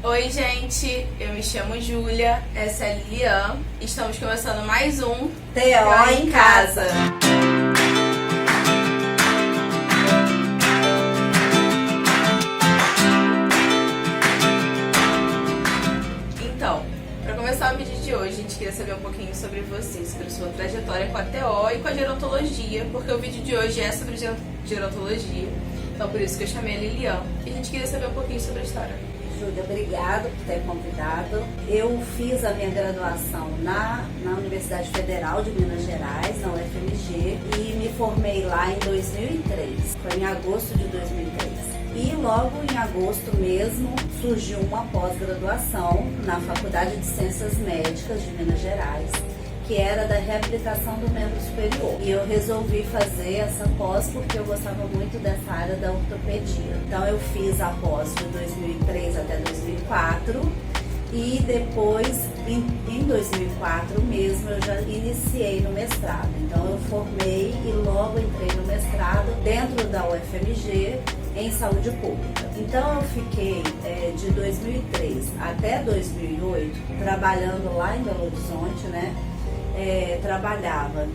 Oi gente, eu me chamo Júlia, essa é a Lilian. Estamos começando mais um TO em Casa. Então, para começar o vídeo de hoje, a gente queria saber um pouquinho sobre você, sobre a sua trajetória com a TO e com a gerontologia, porque o vídeo de hoje é sobre gerontologia. Então por isso que eu chamei a Lilian e a gente queria saber um pouquinho sobre a história. Júlia, obrigado por ter convidado. Eu fiz a minha graduação na Universidade Federal de Minas Gerais, na UFMG, e me formei lá em 2003. Foi em agosto de 2003. E logo em agosto mesmo surgiu uma pós-graduação na Faculdade de Ciências Médicas de Minas Gerais, que era da reabilitação do membro superior. E eu resolvi fazer essa pós porque eu gostava muito dessa área da ortopedia. Então eu fiz a pós de 2003 até 2004 e depois, em 2004 mesmo, eu já iniciei no mestrado. Então eu formei e logo entrei no mestrado dentro da UFMG em saúde pública. Então eu fiquei de 2003 até 2008 trabalhando lá em Belo Horizonte, né?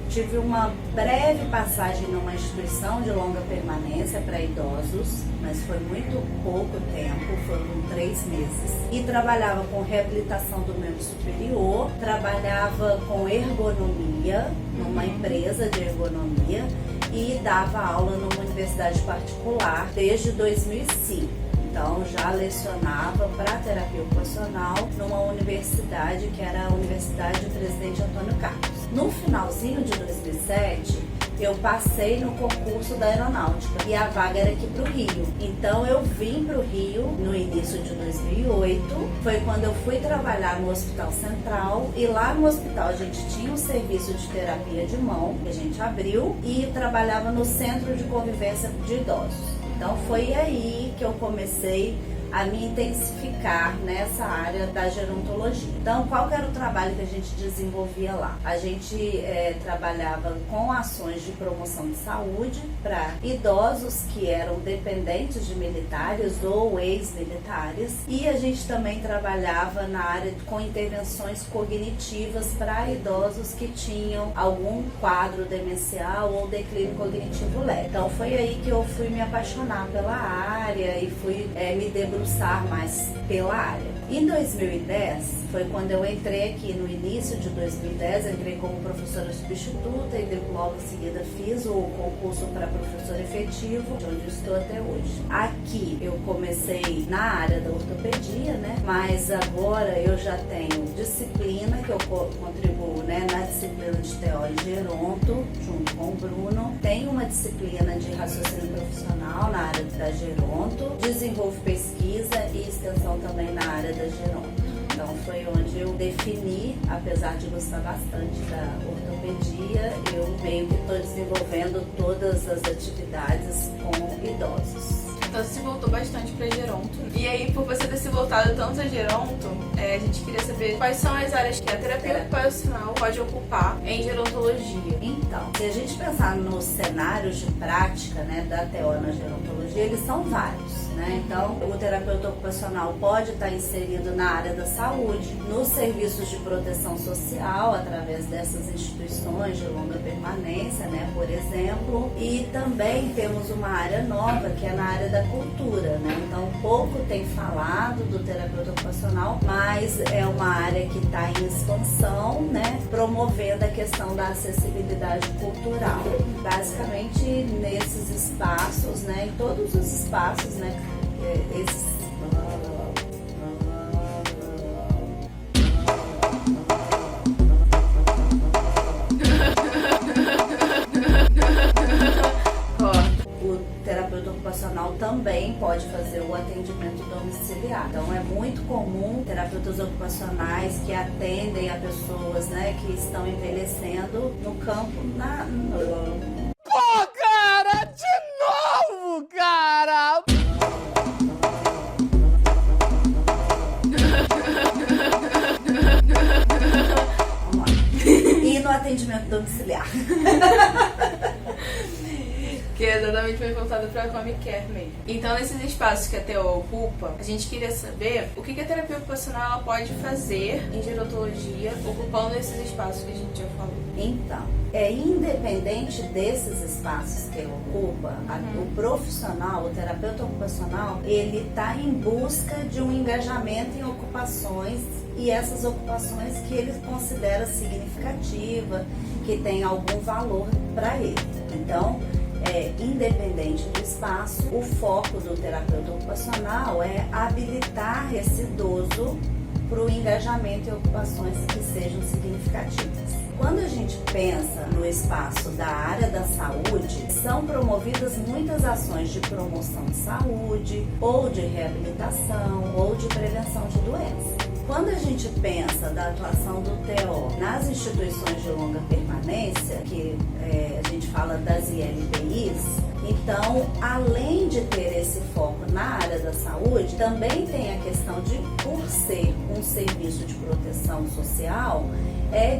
Tive uma breve passagem numa instituição de longa permanência para idosos, mas foi muito pouco tempo, foram 3 meses. E trabalhava com reabilitação do membro superior, trabalhava com ergonomia, numa empresa de ergonomia, e dava aula numa universidade particular desde 2005. Então, já lecionava para terapia ocupacional numa universidade que era a Universidade Presidente Antônio Carlos. No finalzinho de 2007, eu passei no concurso da aeronáutica e a vaga era aqui para o Rio. Então, eu vim para o Rio no início de 2008. Foi quando eu fui trabalhar no Hospital Central e lá no hospital a gente tinha um serviço de terapia de mão que a gente abriu e trabalhava no Centro de Convivência de Idosos. Então foi aí que eu comecei a me intensificar nessa área da gerontologia. Então, qual que era o trabalho que a gente desenvolvia lá? A gente trabalhava com ações de promoção de saúde para idosos que eram dependentes de militares ou ex-militares, e a gente também trabalhava na área com intervenções cognitivas para idosos que tinham algum quadro demencial ou declínio cognitivo leve. Então foi aí que eu fui me apaixonar pela área e fui me debruçar mais pela área. Em 2010, foi quando eu entrei aqui, no início de 2010, entrei como professora substituta e logo em seguida fiz o concurso para professor efetivo, de onde estou até hoje. Aqui eu comecei na área da ortopedia, né? Mas agora eu já tenho disciplina, que eu contribuo, né, na disciplina de TO e geronto, junto com o Bruno. Tenho uma disciplina de raciocínio profissional na área da geronto, desenvolvo pesquisa e extensão também na área da geronto. Então foi onde eu defini, apesar de gostar bastante da ortopedia, eu meio que estou desenvolvendo todas as atividades com idosos. Então você se voltou bastante para geronto. E aí, por você ter se voltado tanto a geronto, a gente queria saber quais são as áreas que a terapia ocupacional pode ocupar em gerontologia. Então, se a gente pensar nos cenários de prática, né, da TO na gerontologia, eles são vários. Então, o terapeuta ocupacional pode estar inserido na área da saúde, nos serviços de proteção social, através dessas instituições de longa permanência, né, por exemplo. E também temos uma área nova, que é na área da cultura, né? Então, pouco tem falado do terapeuta ocupacional, mas é uma área que está em expansão, né, promovendo a questão da acessibilidade cultural. Basicamente, nesses espaços, né, em todos os espaços, né, esses o terapeuta ocupacional também pode fazer o atendimento domiciliar. Então é muito comum terapeutas ocupacionais que atendem a pessoas, né, que estão envelhecendo no campo Pô, cara, de novo, cara! Vamos lá. E no atendimento domiciliar. que é exatamente mais voltado para home care mesmo. Então, nesses espaços que a TO ocupa, a gente queria saber o que a terapia ocupacional ela pode fazer em gerontologia, ocupando esses espaços que a gente já falou. Então, independente desses espaços que ele ocupa, o profissional, o terapeuta ocupacional, ele está em busca de um engajamento em ocupações e essas ocupações que ele considera significativa, que tem algum valor para ele. Então, independente do espaço, o foco do terapeuta ocupacional é habilitar esse idoso para o engajamento em ocupações que sejam significativas. Quando a gente pensa no espaço da área da saúde, são promovidas muitas ações de promoção de saúde, ou de reabilitação, ou de prevenção de doenças. Quando a gente pensa da atuação do TO nas instituições de longa permanência, que a gente fala das ILPIs, então, além de ter esse foco na área da saúde, também tem a questão de, por ser um serviço de proteção social,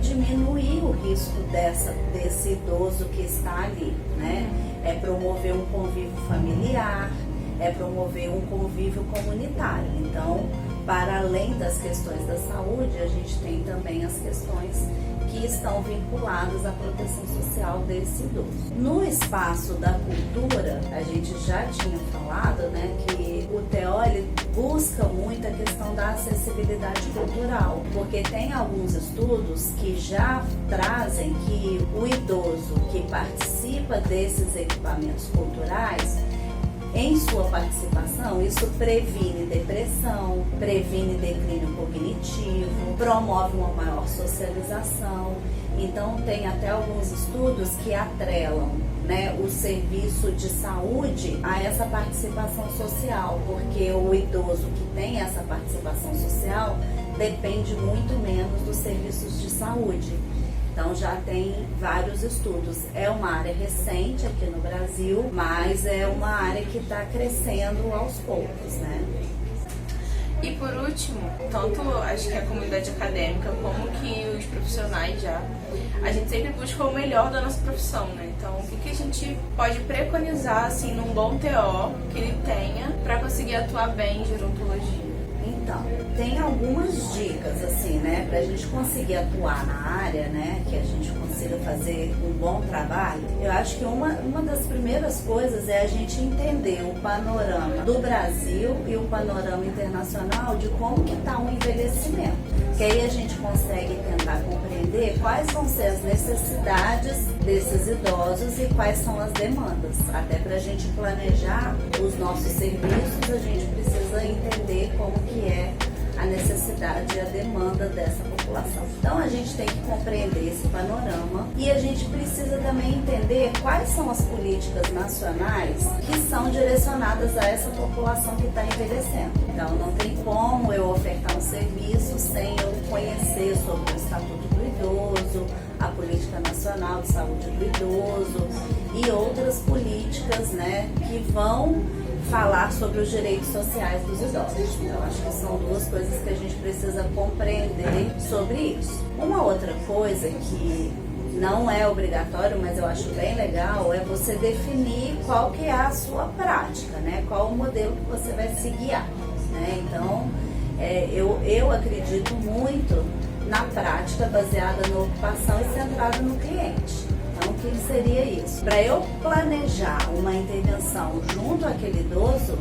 diminuir o risco desse idoso que está ali, né? É promover um convívio familiar, é promover um convívio comunitário. Então, para além das questões da saúde, a gente tem também as questões que estão vinculadas à proteção social desse idoso. No espaço da cultura, a gente já tinha falado, né, que o TO ele busca muito a questão da acessibilidade cultural, porque tem alguns estudos que já trazem que o idoso que participa desses equipamentos culturais, em sua participação, isso previne depressão, previne declínio cognitivo, promove uma maior socialização. Então, tem até alguns estudos que atrelam, né, o serviço de saúde a essa participação social, porque o idoso que tem essa participação social depende muito menos dos serviços de saúde. Então já tem vários estudos. É uma área recente aqui no Brasil, mas é uma área que está crescendo aos poucos, né? E por último, tanto acho que a comunidade acadêmica como que os profissionais já, a gente sempre busca o melhor da nossa profissão, né? Então, o que a gente pode preconizar, assim, num bom TO que ele tenha para conseguir atuar bem em gerontologia? Então, tem algumas dicas, assim, né, pra gente conseguir atuar na área, né, que a gente consiga fazer um bom trabalho. Eu acho que uma das primeiras coisas é a gente entender o panorama do Brasil e o panorama internacional de como que tá o envelhecimento. Que aí a gente consegue tentar compreender quais vão ser as necessidades desses idosos e quais são as demandas. Até pra gente planejar os nossos serviços, a gente precisa entender como que é a necessidade e a demanda dessa população. Então a gente tem que compreender esse panorama e a gente precisa também entender quais são as políticas nacionais que são direcionadas a essa população que está envelhecendo. Então não tem como eu ofertar um serviço sem eu conhecer sobre o Estatuto do Idoso, a Política Nacional de Saúde do Idoso e outras políticas, né, que vão falar sobre os direitos sociais dos idosos. Então, acho que são duas coisas que a gente precisa compreender sobre isso. Uma outra coisa que não é obrigatório, mas eu acho bem legal, é você definir qual que é a sua prática, né? Qual o modelo que você vai se guiar, né? Então, eu acredito muito na prática baseada na ocupação e centrada no cliente. Então, o que seria isso? Para eu planejar uma intervenção junto àquele idoso,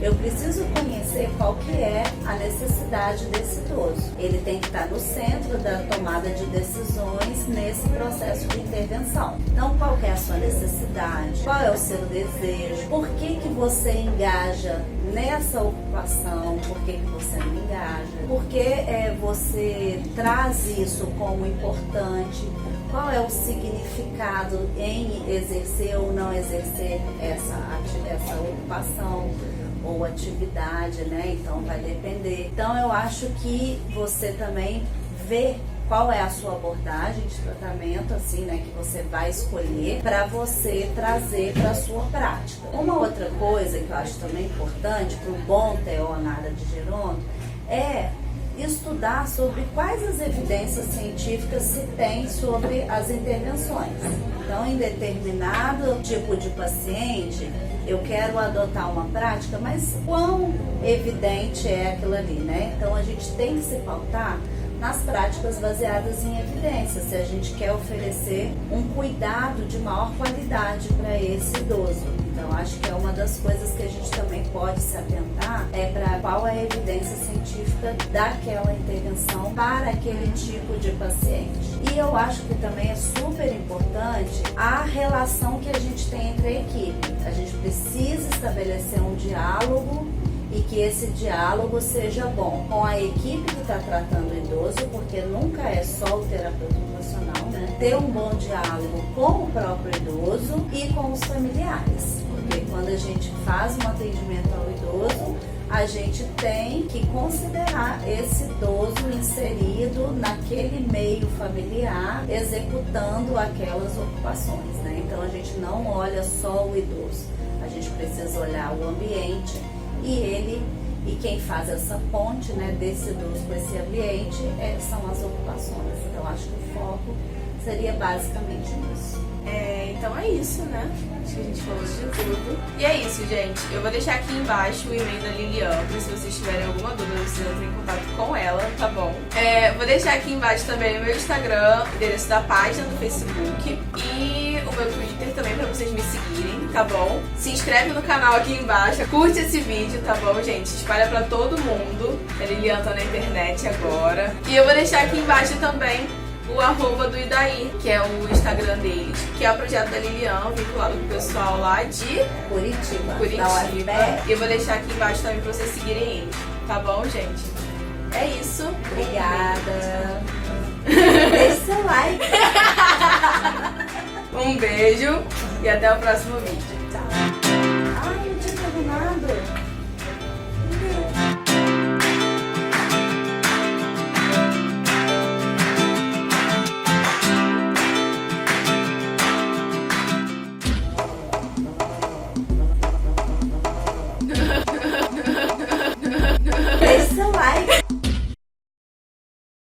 eu preciso conhecer qual que é a necessidade desse idoso. Ele tem que estar no centro da tomada de decisões nesse processo de intervenção. Então, qual que é a sua necessidade? Qual é o seu desejo? Por que você engaja nessa ocupação? Por que você não engaja? Por que você traz isso como importante? Qual é o significado em exercer ou não exercer essa ocupação ou atividade, né? Então vai depender. Então eu acho que você também vê qual é a sua abordagem de tratamento, assim, né, que você vai escolher para você trazer para a sua prática. Uma outra coisa que eu acho também importante para o bom TO na área de geronto é estudar sobre quais as evidências científicas se tem sobre as intervenções. Então, em determinado tipo de paciente, eu quero adotar uma prática, mas quão evidente é aquilo ali, né? Então, a gente tem que se pautar nas práticas baseadas em evidências, se a gente quer oferecer um cuidado de maior qualidade para esse idoso. Então, acho que é uma das coisas que a gente também pode se atentar, é para qual é a evidência científica daquela intervenção para aquele tipo de paciente. E eu acho que também é super importante a relação que a gente tem entre a equipe. A gente precisa estabelecer um diálogo e que esse diálogo seja bom com a equipe que está tratando o idoso, porque nunca é só o terapeuta ocupacional, né? Ter um bom diálogo com o próprio idoso e com os familiares, porque quando a gente faz um atendimento ao idoso, a gente tem que considerar esse idoso inserido naquele meio familiar, executando aquelas ocupações, né? Então a gente não olha só o idoso, a gente precisa olhar o ambiente e quem faz essa ponte, né, desse idoso com esse ambiente são as ocupações. Então acho que o foco seria basicamente isso. Então é isso, né? Acho que a gente falou de tudo. E é isso, gente. Eu vou deixar aqui embaixo o e-mail da Lilian, pra se vocês tiverem alguma dúvida, vocês entrem em contato com ela, tá bom? Vou deixar aqui embaixo também o meu Instagram, o endereço da página do Facebook e o meu Twitter também, pra vocês me seguirem, tá bom? Se inscreve no canal aqui embaixo, curte esse vídeo, tá bom, gente? Espalha pra todo mundo. A Lilian tá na internet agora. E eu vou deixar aqui embaixo também o @ do Idaí, que é o Instagram deles, que é o projeto da Lilian, vinculado com o pessoal lá de Curitiba. E eu vou deixar aqui embaixo também pra vocês seguirem eles, tá bom, gente? É isso. Obrigada. Deixe seu like. Um beijo e até o próximo vídeo. Tchau. Ai, não tinha terminado.